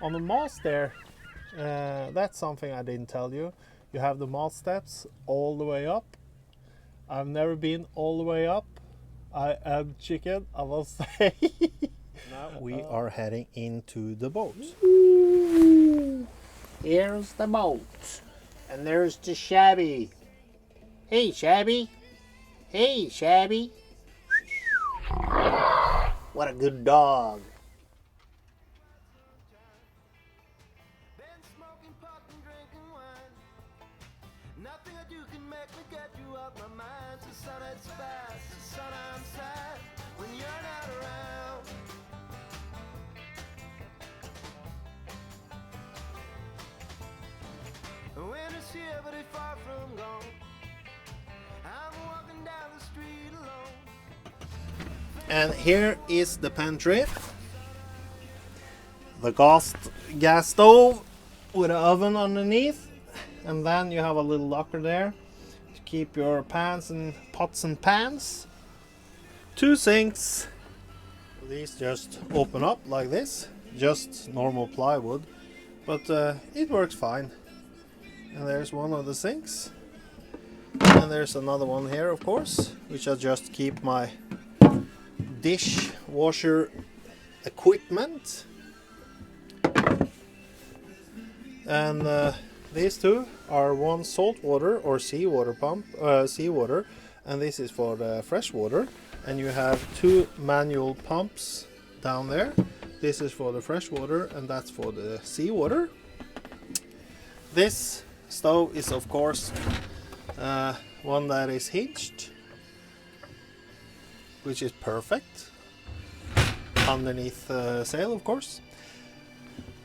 On the mast there, that's something I didn't tell you. You have the mast steps all the way up. I've never been all the way up. I am chicken, I must say. Now we are heading into the boat. Ooh, here's the boat. And there's the Shabby. Hey, Shabby. Hey, Shabby. What a good dog. Nothing I do can make me get you off my mind. So sun it's fast, so sun I'm sad when you're not around. Winter's here, but it's far from gone. I'm walking down the street alone. And here is the pantry. The gas stove with an oven underneath. And then you have a little locker there to keep your pans and pots and pans. 2 sinks. These just open up like this. Just normal plywood. But it works fine. And there's one of the sinks. And there's another one here, of course, which I just keep my dishwasher equipment. And these two are one saltwater or seawater pump, seawater, and this is for the fresh water. And you have 2 manual pumps down there. This is for the fresh water, and that's for the seawater. This stove is, of course, one that is hinged, which is perfect underneath the sail, of course.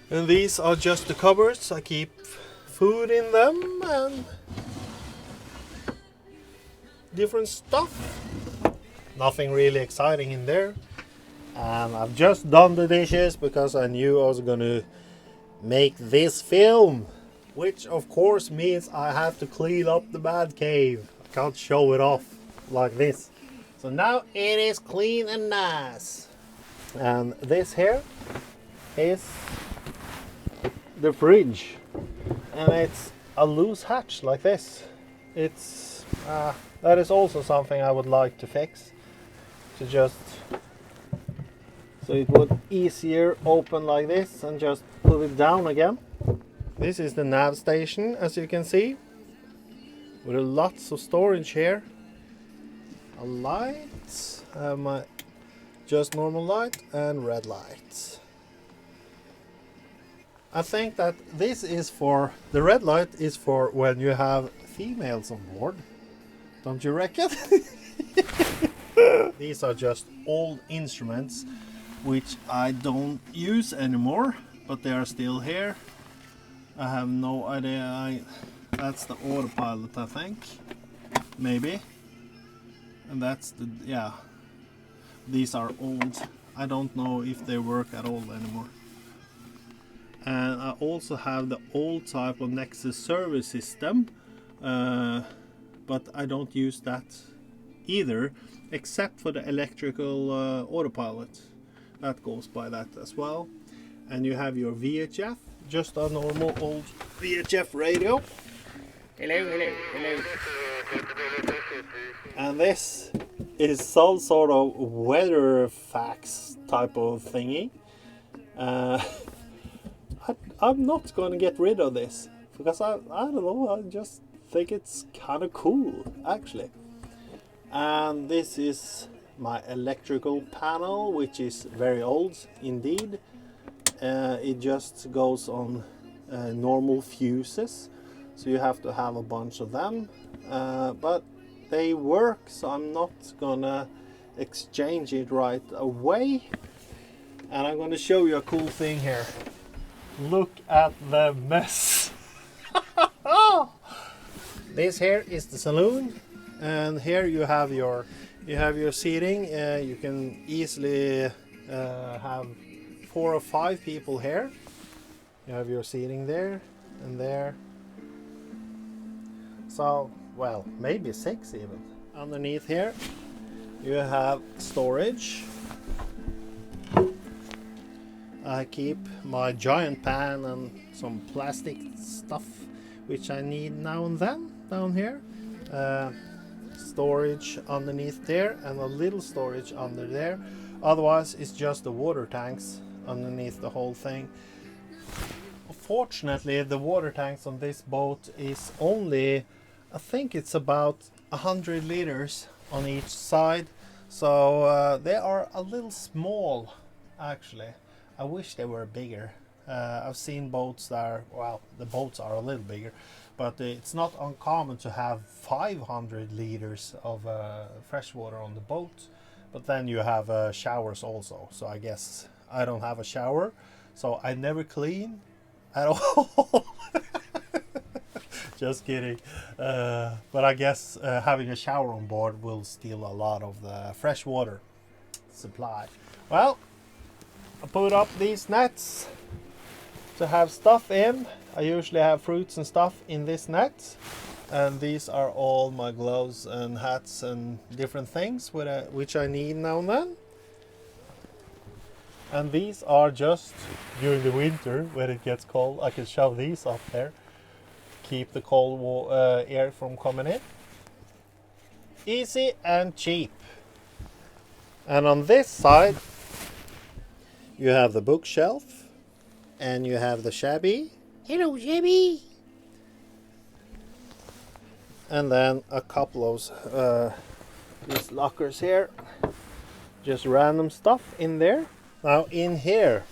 And these are just the cupboards. I keep food in them and different stuff. Nothing really exciting in there. And I've just done the dishes because I knew I was gonna make this film, which of course means I have to clean up the man cave. I can't show it off like this. So now it is clean and nice. And this here is the fridge, and it's a loose hatch like this. It's that is also something I would like to fix, to just so it would easier open like this and just put it down again. This is the Nav Station, as you can see, with lots of storage here. A light, my just normal light and red light. I think that this is for, the red light is for when you have females on board. Don't you reckon? These are just old instruments which I don't use anymore, but they are still here. I have no idea. That's the autopilot, I think. Maybe. And that's the, yeah. These are old. I don't know if they work at all anymore. And I also have the old type of Nexus service system, but I don't use that either, except for the electrical autopilot. That goes by that as well. And you have your VHF, just a normal old VHF radio. Hello, hello, hello. And this is some sort of weather facts type of thingy. I'm not going to get rid of this because I don't know, I just think it's kind of cool actually. And this is my electrical panel, which is very old indeed. It just goes on normal fuses, so you have to have a bunch of them, but they work, so I'm not gonna exchange it right away. And I'm gonna show you a cool thing here. Look at the mess. This here is the saloon, and here you have your seating. You can easily have 4 or 5 people here. You have your seating there and there. So, well, maybe 6 even. Underneath here you have storage. I keep my giant pan and some plastic stuff which I need now and then down here. Storage underneath there and a little storage under there. Otherwise it's just the water tanks underneath the whole thing. Fortunately, the water tanks on this boat is only, I think it's about 100 liters on each side, so they are a little small actually. I wish they were bigger. I've seen boats that are, well, the boats are a little bigger, but it's not uncommon to have 500 liters of fresh water on the boat. But then you have showers also, so I guess I don't have a shower, so I never clean at all. Just kidding. But I guess having a shower on board will steal a lot of the fresh water supply. Well, I put up these nets to have stuff in. I usually have fruits and stuff in this net. And these are all my gloves and hats and different things which I need now and then. And these are just during the winter when it gets cold. I can shove these up there, keep the cold air from coming in. Easy and cheap. And on this side you have the bookshelf and you have the shabby. Hello, Shabby. And then a couple of these lockers here. Just random stuff in there. Now in here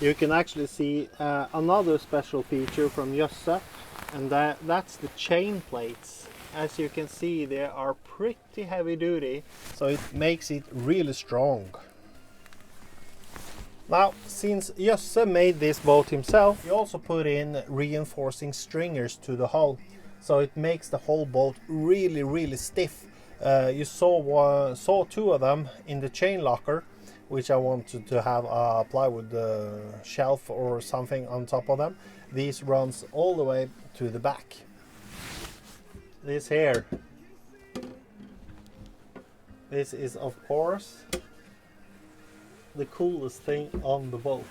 you can actually see another special feature from Jösse, and that's the chain plates. As you can see, they are pretty heavy duty, so it makes it really strong. Now, since Jösse made this boat himself, he also put in reinforcing stringers to the hull, so it makes the whole boat really stiff. You saw two of them in the chain locker, which I wanted to have a plywood shelf or something on top of them. These runs all the way to the back. This here, this is of course the coolest thing on the boat,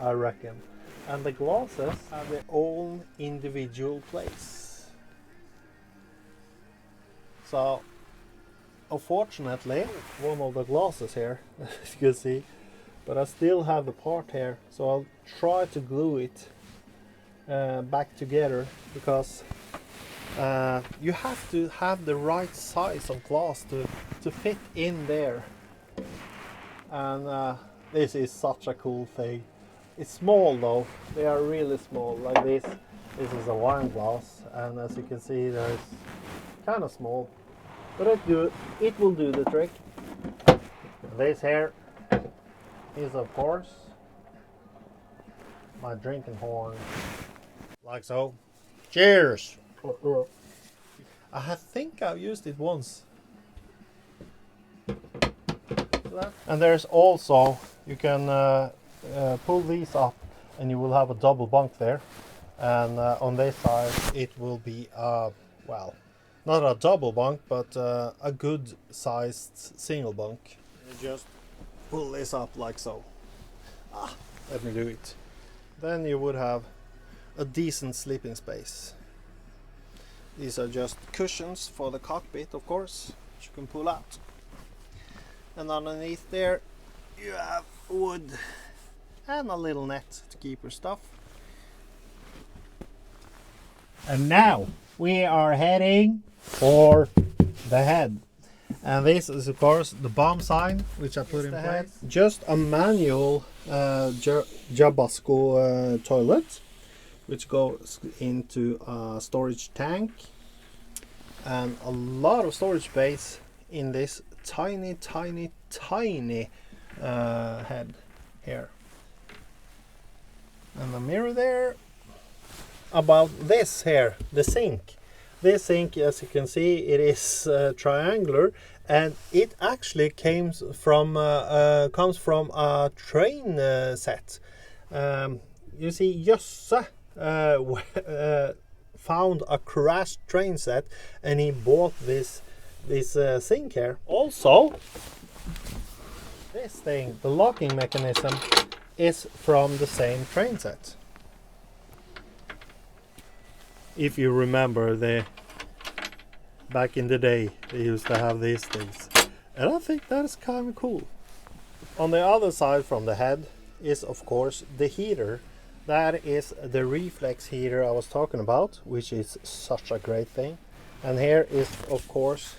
I reckon. And the glasses have their own individual place. So unfortunately, one of the glasses here, as you can see, but I still have the part here, so I'll try to glue it back together, because you have to have the right size of glass to fit in there. And this is such a cool thing. It's small though, they are really small, like this. This is a wine glass, and as you can see, there's kind of small. But it will do the trick. This here is of course my drinking horn, like so. Cheers! I think I've used it once. And there's also, you can pull these up and you will have a double bunk there. And on this side it will be, well, not a double bunk, but a good sized single bunk. You just pull this up like so. Let me do it. Then you would have a decent sleeping space. These are just cushions for the cockpit, of course, which you can pull out. And underneath there you have wood and a little net to keep your stuff. And now we are heading for the head. And this is of course the bomb sign, which I put in place. Just a manual Jabasco toilet, which goes into a storage tank, and a lot of storage space in this tiny head here. And a mirror there. About this here, the sink. This sink, as you can see, it is triangular, and it actually comes from a train set. You see, Jösse found a crashed train set, and he bought this sink here. Also, this thing, the locking mechanism, is from the same train set. If you remember, back in the day they used to have these things, and I think that is kind of cool. On the other side from the head is of course the heater. That is the reflex heater I was talking about, which is such a great thing. And here is of course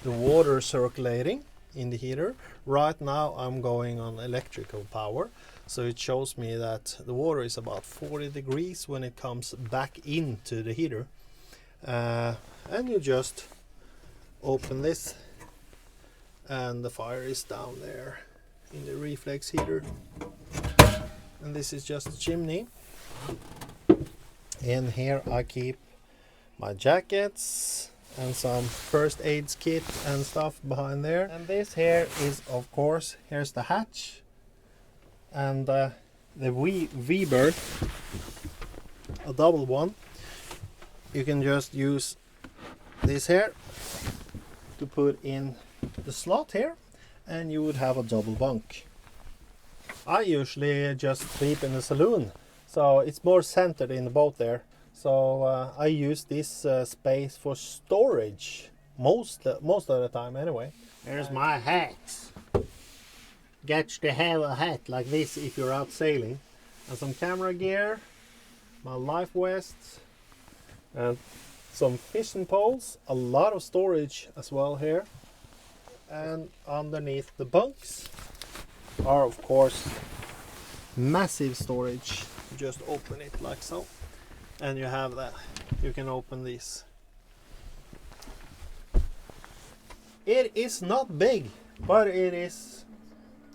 the water circulating in the heater. Right now I'm going on electrical power, so it shows me that the water is about 40 degrees when it comes back into the heater. And you just open this and the fire is down there in the reflex heater. And this is just a chimney. In here I keep my jackets and some first aids kit and stuff behind there. And this here is of course, here's the hatch and the V-berth, a double one. You can just use this here to put in the slot here and you would have a double bunk. I usually just sleep in the saloon, so it's more centered in the boat there. So I use this space for storage most of the time anyway. There's my hat. Get to have a hat like this if you're out sailing. And some camera gear, my life vest, and some fishing poles. A lot of storage as well here. And underneath the bunks are of course massive storage. Just open it like so. And you have that. You can open this. It is not big, but it is,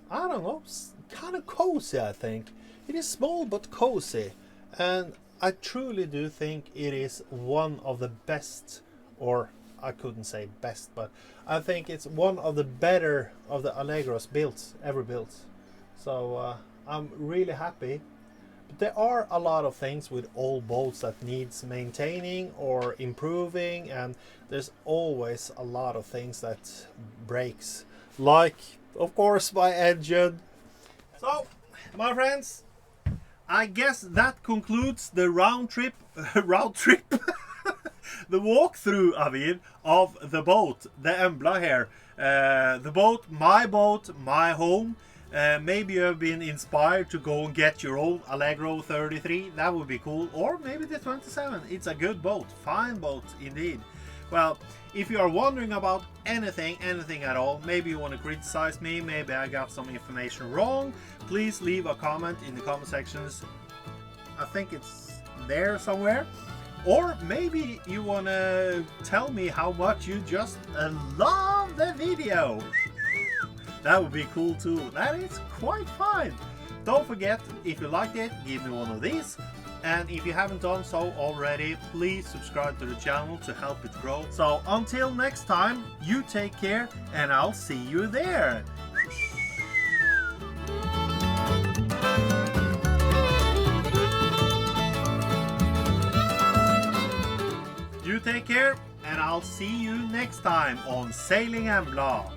I don't know, kind of cozy, I think. It is small but cozy. And I truly do think it is one of the best, or I couldn't say best, but I think it's one of the better of the Allegros ever built. So I'm really happy. But there are a lot of things with old boats that needs maintaining or improving, and there's always a lot of things that breaks, like of course my engine. So my friends, I guess that concludes the round trip the walkthrough of the boat, the Embla here. The boat, my home. Maybe you have been inspired to go and get your own Allegro 33. That would be cool. Or maybe the 27. It's a good boat. Fine boat indeed. Well, if you are wondering about anything at all, maybe you want to criticize me, maybe I got some information wrong, please leave a comment in the comment sections. I think it's there somewhere. Or maybe you want to tell me how much you just love the video. That would be cool too. That is quite fun. Don't forget, if you liked it, give me one of these. And if you haven't done so already, please subscribe to the channel to help it grow. So until next time, you take care and I'll see you there. You take care and I'll see you next time on Sailing Embla.